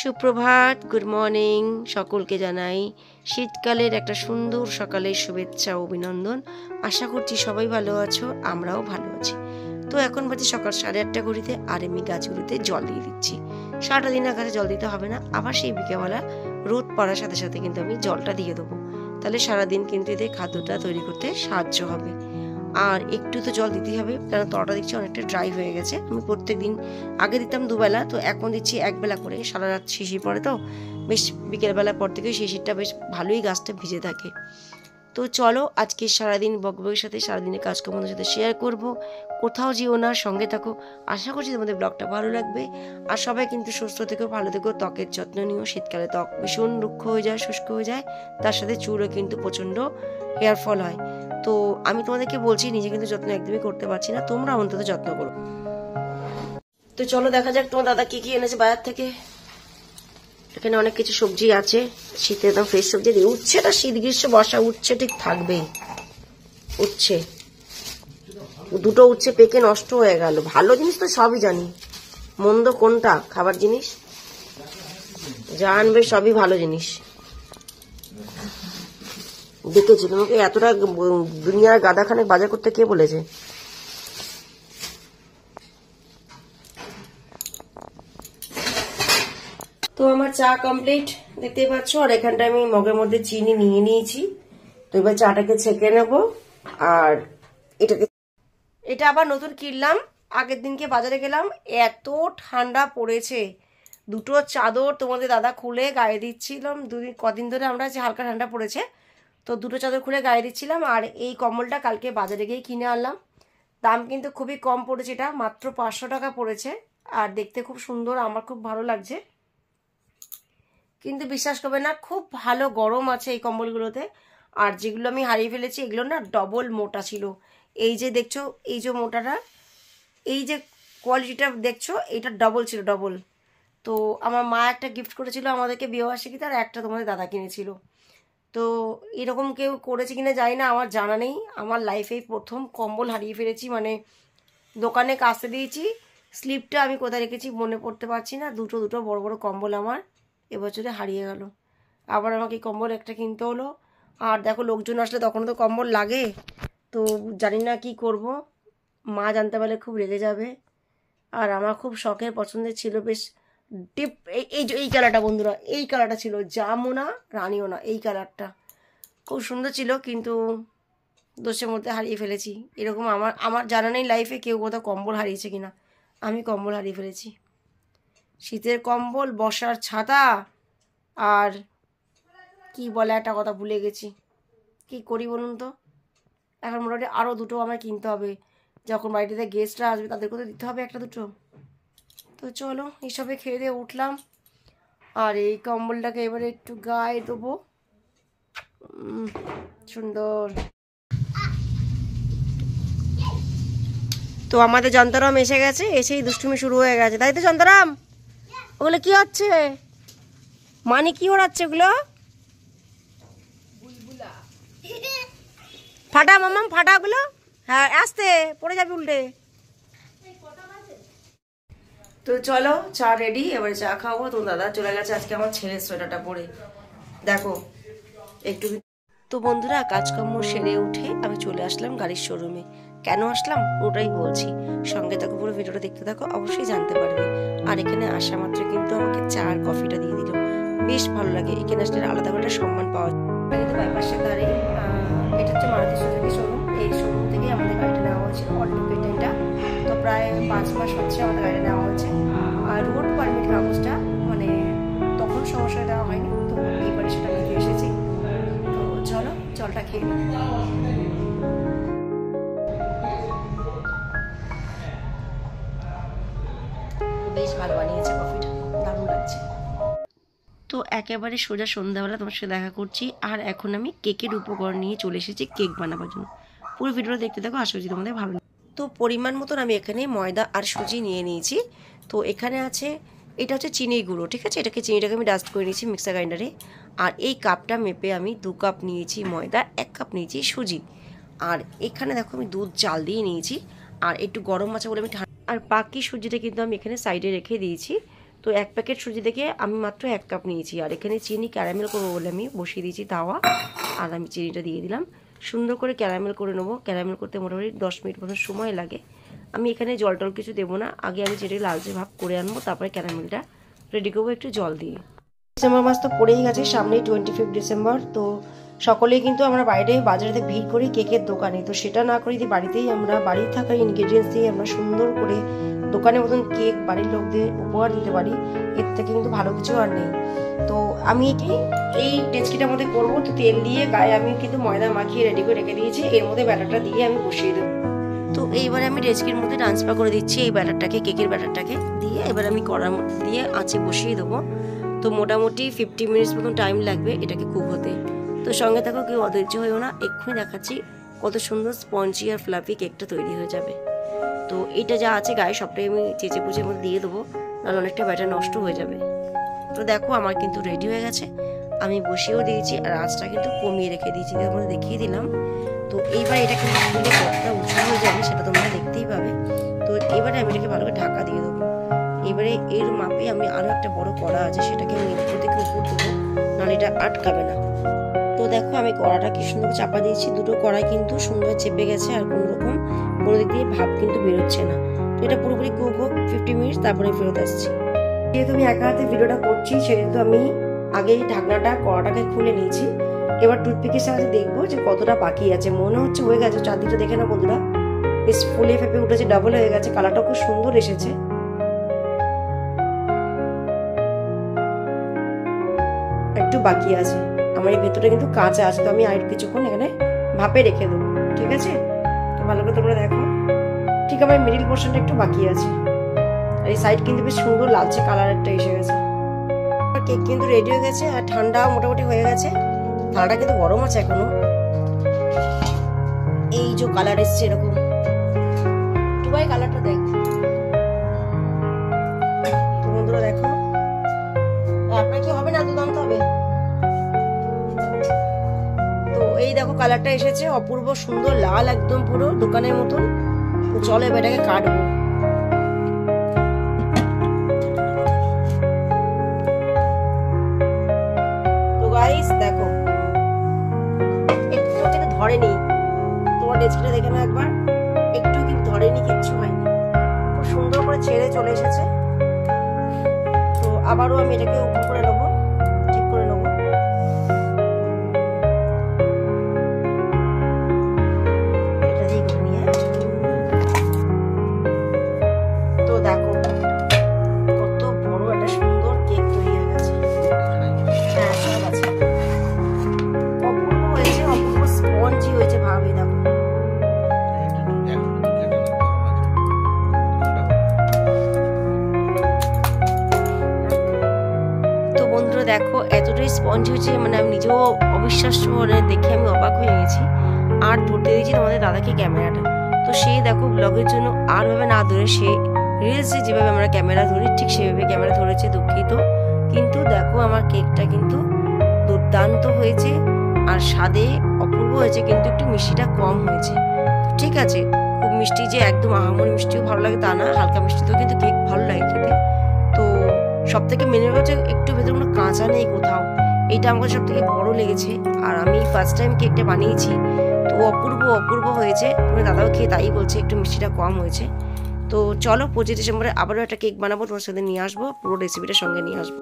সুপ্রভাত, good morning সকলকে জানাই শীতকালের একটা সুন্দর সকালের শুভেচ্ছা ও অভিনন্দন। আশা করছি সবাই ভালো আছো, আমরাও ভালো আছি। তো এখন বাজে সকাল 8:30 ঘড়িতে, আর আমি গাছগুলিতে জল দিয়ে দিচ্ছি। সারাটা দিন গাছে জল দিতে হবে না, আবার সেই বিকেলবেলা রোদ পড়ার সাথে সাথে কিন্তু আমি জলটা দিয়ে দেবো। তাহলে সারাদিন কিন্তু এদের খাদ্যটা তৈরি করতে সাহায্য হবে। আর একটু তো জল দিতেই হবে, কারণ তলাটা দেখছি অনেকটা ড্রাই হয়ে গেছে। আমি প্রত্যেক দিন আগে দিতাম দুবেলা, তো এখন দিচ্ছি একবেলা করে। সারা রাত শিশির পড়ে, তো বেশ বিকেলবেলার পর থেকে শিশিরটা বেশ ভালোই গাছটা ভিজে থাকে। তো চলো আজকে সারাদিন বকবকের সাথে সারাদিনের কাজকর্মের সাথে শেয়ার করব। কোথাও যেও না, সঙ্গে থাকো। আশা করছি তোমাদের ব্লগটা ভালো লাগবে। আর সবাই কিন্তু সুস্থ থেকো, ভালো থেকো, ত্বকের যত্ন নিও। শীতকালে ত্বক ভীষণ রুক্ষ হয়ে যায়, শুষ্ক হয়ে যায়, তার সাথে চুলও কিন্তু প্রচণ্ড হেয়ার ফল হয়। তো আমি তোমাদেরকে বলছি, নিজে কিন্তু যত্ন একদমই করতে পারছি না, তোমরা অন্তত যত্ন করো। তো চলো দেখা যাক তোমার দাদা কি কি এনেছে বাজার থেকে। এখানে অনেক কিছু সবজি আছে, শীতে একদম ফ্রেশ সবজি। উচ্ছে না, শীত গ্রীষ্ম বর্ষা উচ্ছে ঠিক থাকবেই। উচ্ছে দুটো উচ্ছে পেকে নষ্ট হয়ে গেল। ভালো জিনিস তো সবই জানি, মন্দ কোনটা খাবার জিনিস জানবে, সবই ভালো জিনিস। দেখেছি তোমাকে এতটা দুনিয়ার গাদাখানে বাজার করতে কে বলেছে? তো আমার চা কমপ্লিট দেখতেই পাচ্ছ, আর এখানটা আমি মগের মধ্যে চিনি নিয়ে নিয়েছি। তো এবার চাটাকে ছেঁকে নেব। আর এটা আবার নতুন কিনলাম, আগের দিনকে বাজারে গেলাম, এত ঠান্ডা পড়েছে। দুটো চাদর তোমাদের দাদা খুলে গায়ে দিচ্ছিলাম। কদিন ধরে আমরা যে হালকা ঠান্ডা পড়েছে, তো দুটো চাদর খুলে গায়ে দিচ্ছিলাম। আর এই কম্বলটা কালকে বাজারে গিয়ে কিনে আনলাম। দাম কিন্তু খুবই কম পড়েছে, এটা মাত্র 500 টাকা পড়েছে। আর দেখতে খুব সুন্দর, আমার খুব ভালো লাগছে। কিন্তু বিশ্বাস করবে না, খুব ভালো গরম আছে এই কম্বলগুলোতে। আর যেগুলো আমি হারিয়ে ফেলেছি এগুলো না ডবল মোটা ছিল। এই যে দেখছো, এই যে মোটাটা, এই যে কোয়ালিটিটা দেখছো, এটা ডবল ছিল, ডবল। তো আমার মা একটা গিফট করেছিল আমাদেরকে বিয়েবার্ষিকীতে, আর একটা তোমাদের দাদা কিনেছিল। তো এরকম কেউ করেছে কিনা জানি না, আমার জানা নেই। আমার লাইফেই প্রথম কম্বল হারিয়ে ফেলেছি, মানে দোকানে কাচতে দিয়েছি, স্লিপটা আমি কোথায় রেখেছি মনে পড়তে পারছি না। দুটো বড় বড় কম্বল আমার এবছরে হারিয়ে গেল। আবার আমাকে কম্বল একটা কিনতে হলো। আর দেখো, লোকজন আসলে তখন তো কম্বল লাগে, তো জানি না কি করব। মা জানতে পারলে খুব রেগে যাবে। আর আমার খুব শখের পছন্দের ছিল বেশ ডিপ, এই কালারটা বন্ধুরা, এই কালারটা ছিল, জামও না রানিও না, এই কালারটা খুব সুন্দর ছিল, কিন্তু দোষের মধ্যে হারিয়ে ফেলেছি। এরকম আমার জানা নেই লাইফে কেউ কোথাও কম্বল হারিয়েছে কিনা। আমি কম্বল হারিয়ে ফেলেছি, শীতের কম্বল, বর্ষার ছাতা, আর কি বলে একটা কথা ভুলে গেছি। কি করি বলুন তো? এখন মোটামুটি আরও দুটো আমার কিনতে হবে, যখন বাড়িতে গেস্টরা আসবে তাদেরকে তো দিতে হবে একটা দুটো। তো চলো এইসবে খেয়ে দিয়ে উঠলাম, আর এই কম্বলটাকে এবারে একটু গায়ে দেবো। সুন্দর। তো আমাদের যন্ত্রাম এসে গেছে, এসেই দুষ্টুমি শুরু হয়ে গেছে, তাই তো যন্ত্রাম? ওগুলো কি হচ্ছে? মানে কি ওড়াচ্ছে ওগুলো? ফাটা মামাম, ফাটা ওগুলো। হ্যাঁ আসতে পড়ে যাবে উল্টে। তো চলো চা রেডি, এবারে চা খাবো। তো দাদা চলে গেছে আজকে আমার ছেলের সোয়েটারটা পরে, দেখো একটু। তো বন্ধুরা, কাজকর্ম সেরে উঠে আমি চলে আসলাম গাড়ির শোরুমে। কেন আসলাম ওটাই বলছি, সঙ্গে থাকো, পুরো ভিডিওটা দেখতে থাকো, অবশ্যই জানতে পারবে। আর এখানে আসা মাত্র কিন্তু আমাকে চা আর কফিটা দিয়ে দিল, বেশ ভালো লাগে। এখানে আসলে আলাদা করে সম্মান পাওয়া যায়। কিন্তু বাইপাসের ধারে এটা হচ্ছে মারুতি সুজুকি শোরুম। এই শোরুম থেকে আমাদের গাড়িটা নেওয়া হয়েছিল, অল্টো পেটেন্টটা। তো প্রায় 5 মাস হচ্ছে আমাদের গাড়িটা নেওয়া হয়েছে। আর রোড পারমিট কাগজটা মানে তখন সমস্যা দেওয়া হয়নি, তো এইবারে সেটা নিতে এসেছি। তো চলো জলটা খেয়ে নিই। বেশ ভালো বানিয়েছে কফিটা, দারুণ লাগছে। তো একেবারে সোজা সন্ধ্যাবেলা তোমার সাথে দেখা করছি। আর এখন আমি কেকের উপকরণ নিয়ে চলে এসেছি কেক বানাবার জন্য। পুরো ভিডিওটা দেখতে থাকো, আশা করছি তোমাদের ভালো। তো পরিমাণ মতন আমি এখানে ময়দা আর সুজি নিয়ে নিয়েছি। তো এখানে আছে, এটা হচ্ছে চিনির গুঁড়ো, ঠিক আছে। চিনিটাকে আমি ডাস্ট করে নিয়েছি মিক্সার গ্রাইন্ডারে। আর এই কাপটা মেপে আমি 2 কাপ নিয়েছি ময়দা, 1 কাপ নিয়েছি সুজি। আর এখানে দেখো আমি দুধ চাল দিয়ে নিয়েছি। আর একটু গরম আছে বলে আমি আর বাকি সুজিটা কিন্তু আমি এখানে সাইডে রেখে দিয়েছি। তো তো 1 প্যাকেট সুজি থেকে আমি মাত্র 1 কাপ নিয়েছি। আর এখানে চিনি ক্যারামেল করবো বলে আমি বসিয়ে দিয়েছি তাওয়া, আর আমি চিনিটা দিয়ে দিলাম। সুন্দর করে ক্যারামেল করে নেবো। ক্যারামেল করতে মোটামুটি 10 মিনিট মতো সময় লাগে। আমি এখানে জল টল কিছু দেবো না, আগে আমি যেটা লালচে ভাব করে আনবো, তারপরে ক্যারামেলটা রেডি করবো একটু জল দিয়ে। ডিসেম্বর মাস তো পড়েই গেছে, সামনেই 25 ডিসেম্বর। তো সকলেই কিন্তু আমরা বাইরে বাজারেতে ভিড় করি কেকের দোকানে। তো সেটা না করে যদি বাড়িতেই আমরা বাড়ির থাকা ইনগ্রেডিয়েন্টস দিয়ে আমরা সুন্দর করে দোকানের মতন কেক বাড়ির লোকদের উপহার দিতে পারি, এর থেকে কিন্তু ভালো কিছু আর নেই। তো আমি এই ডেচকিটার মধ্যে করবো। তো তেল দিয়ে গায়ে আমি কিন্তু ময়দা মাখিয়ে রেডি করে রেখে দিয়েছি, এর মধ্যে ব্যাটারটা দিয়ে আমি বসিয়ে দেবো। তো এইবারে আমি ডেচকির মধ্যে ট্রান্সফার করে দিচ্ছি এই ব্যাটারটাকে, কেকের ব্যাটারটাকে দিয়ে এবার আমি কড়ার মধ্যে দিয়ে আঁচে বসিয়ে দেবো। তো মোটামুটি 50 মিনিটস মতন টাইম লাগবে এটাকে কুক হতে। তো সঙ্গে থাকো, কেউ অধৈর্য হয়েও না, এক্ষুনি দেখাচ্ছি কত সুন্দর স্পঞ্জি আর ফ্লাফি কেকটা তৈরি হয়ে যাবে। তো এটা যা আছে গায়ে সবটাই আমি চেঁচে পুচের মধ্যে দিয়ে দেবো, নাহলে অনেকটা ব্যাটার নষ্ট হয়ে যাবে। তো দেখো আমার কিন্তু রেডি হয়ে গেছে, আমি বসিয়েও দিয়েছি আর আঁচটা কিন্তু কমিয়ে রেখে দিয়েছি, তোমাদের দেখিয়ে দিলাম। তো এইবার এটা কিন্তু ফুলে কতটা উঁচু হয়ে যাবে সেটা তোমরা দেখতেই পাবে। তো এবারে আমি এটাকে ভালো করে ঢাকা দিয়ে দেবো। এবারে এর মাপে আমি আরও একটা বড় কড়া আছে, সেটাকে আমি উপর থেকে উপর দেবো, নাহলে এটা আটকাবে না। তো দেখো আমি কড়াটা কি সুন্দর চাপা দিয়েছি, দুটো কড়াই কিন্তু সুন্দর চেপে গেছে, আর কোনো রকম কোনো দিক দিয়ে ভাব কিন্তু বেরোচ্ছে না। তো এটা পুরোপুরি কুক হোক 50 মিনিট, তারপরে ফেরত আসছি। যেহেতু আমি একা হাতে ভিডিওটা করছি, সেহেতু আমি আগেই ঢাকনাটা কড়াটাকে খুলে নিয়েছি। এবার টুথপিকের সাহায্যে দেখবো যে কতটা বাকি আছে। মনে হচ্ছে হয়ে গেছে, চারদিকটা দেখে না বন্ধুরা, বেশ ফুলে ফেপে উঠেছে, ডাবল হয়ে গেছে, কালারটা খুব সুন্দর এসেছে। একটু বাকি আছে, আমার এই ভেতরে কিন্তু কাঁচা আছে, তো আমি আর কিছুক্ষণ এখানে ভাপে রেখে দেবো, ঠিক আছে? তো ভালো করে তোমরা দেখো, ঠিক আমার মিডিল পোর্শনটা একটু বাকি আছে, আর এই সাইড কিন্তু বেশ সুন্দর লালচে কালার একটা এসে গেছে। কেক কিন্তু রেডি হয়ে গেছে, আর ঠান্ডা মোটামুটি হয়ে গেছে, থালাটা কিন্তু গরম আছে এখনো। এই যে কালার এসছে এরকম, দুবাই কালারটা দেখ। তো বন্ধুরা দেখো, আপনার কি হবে না, দুর্দান্ত হবে। তো এই দেখো কালারটা এসেছে, অপূর্ব সুন্দর লাল, একদম পুরো দোকানের মতন। তো চলো এবার এটাকে কাটবো। তো গাইস দেখো, একটু কিন্তু ধরেনি, তোমার ডেস্কটা দেখে না একবার, একটু কিন্তু ধরেনি, কিচ্ছু হয়নি, খুব সুন্দর করে ছেড়ে চলে এসেছে। তো আবারও আমি এটাকে উপর করে নেবো, ঠিক করে নেবো। এটা দিয়ে করে নিয়ে, তো দেখো কত বড় একটা সুন্দর কেক তৈরি হয়ে গেছে। হ্যাঁ সব আছে, অপূর্ব হয়েছে, অপূর্ব স্পঞ্জি হয়েছে, ভাবে দেখো। দেখো এতটাই স্পঞ্জ হয়েছে, মানে আমি নিজেও অবিশ্বাস্য দেখে আমি অবাক হয়ে গেছি। আর ধরতে দিয়েছি তোমাদের দাদাকে ক্যামেরাটা, তো সে দেখো ব্লগের জন্য আর ভাবে না ধরে, সে রিলসে যেভাবে আমরা ক্যামেরা ধরি ঠিক সেভাবে ক্যামেরা ধরেছে, দুঃখিত। কিন্তু দেখো আমার কেকটা কিন্তু দুর্দান্ত হয়েছে, আর স্বাদে অপূর্ব হয়েছে, কিন্তু একটু মিষ্টিটা কম হয়েছে। ঠিক আছে, খুব মিষ্টি যে একদম আহামরি মিষ্টিও ভালো লাগে তা না, হালকা মিষ্টিতেও কিন্তু কেক ভালো লাগে খেতে। তো সব থেকে মেনে হচ্ছে একটু ভেতরে কোনো কাঁচা নেই কোথাও, এইটা আমার সব থেকে বড় লেগেছে। আর আমি ফার্স্ট টাইম কেকটা বানিয়েছি, তো অপূর্ব অপূর্ব হয়েছে। তুমি দাদাও খেয়ে তাই বলছে একটু মিষ্টিটা কম হয়েছে। তো চলো 25 ডিসেম্বরে আবারও একটা কেক বানাবো, তোমার সাথে নিয়ে আসবো, পুরো রেসিপিটা সঙ্গে নিয়ে আসবো।